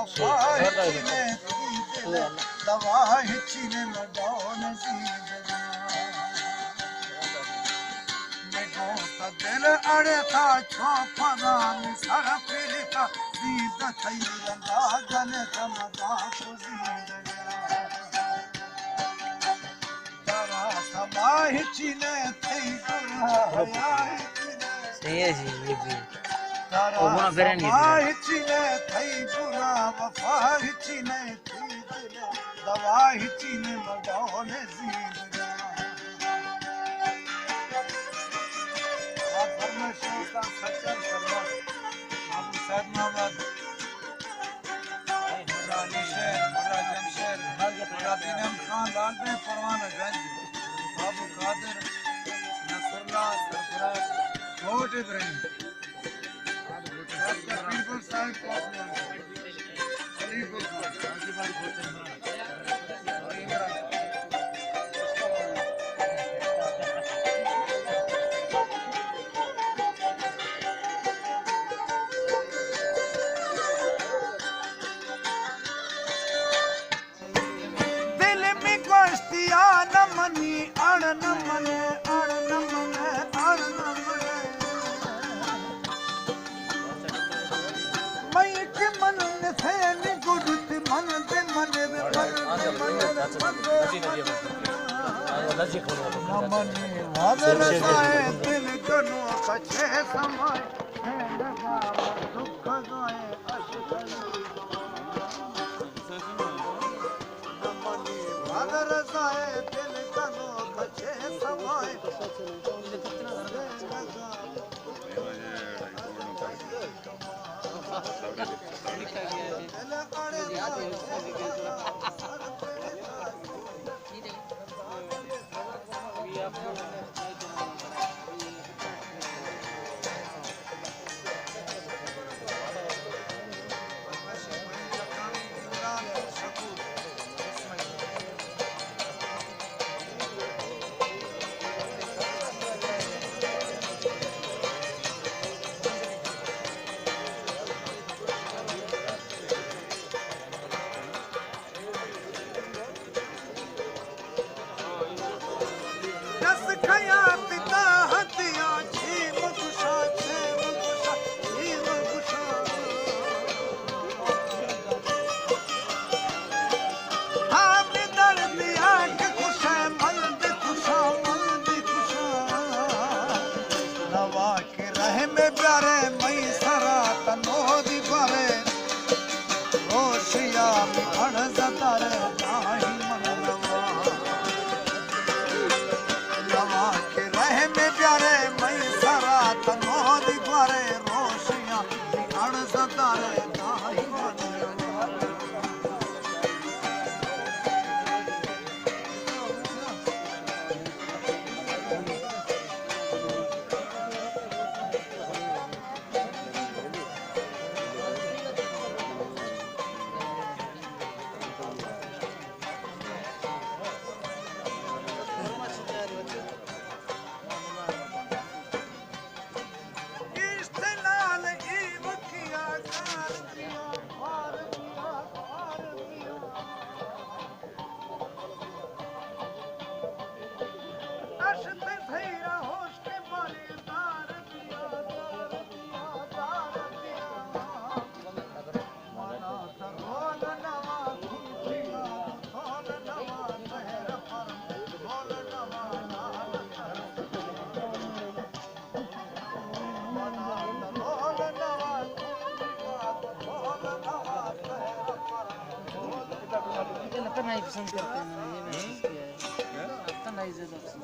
वफा हिचने थी दिल दवा हिचने मडौन ज़िंदगा मेघों का दिल अड़े था छुपना सर फिरता दीद थई रंगा गन कमदा को ज़िंदगा दरा समा हिचने थी बुरा हया सही है जी ये भी दरा समा हिचने थई बुरा वफा हिचने थी दिल दवा हिचने मडौन ज़िंदगा Sultan Saçar Sarvar Abu Said Muhammad Murra Nisher Murra Jamsher Murra Dinam Khan Lal Bey Parwana Ganj Abu Qadir Nasrullah Sarfaraz Lord Ibrahim People Sahib Kosman Khaliful Khan money अड़ न मने अड़ न मने अड़ न मने मैं के मन ने थे नि गुरुत मन दे मने वे मन दे मने न मने वादल साए दिल कनो कछे समय है लगा दुख गाए अशक न मने वादल साए दिल कनो कछे समय नहीं पसंद करते हैं ये महसूस किया है। नहीं ज़्यादा पसंद।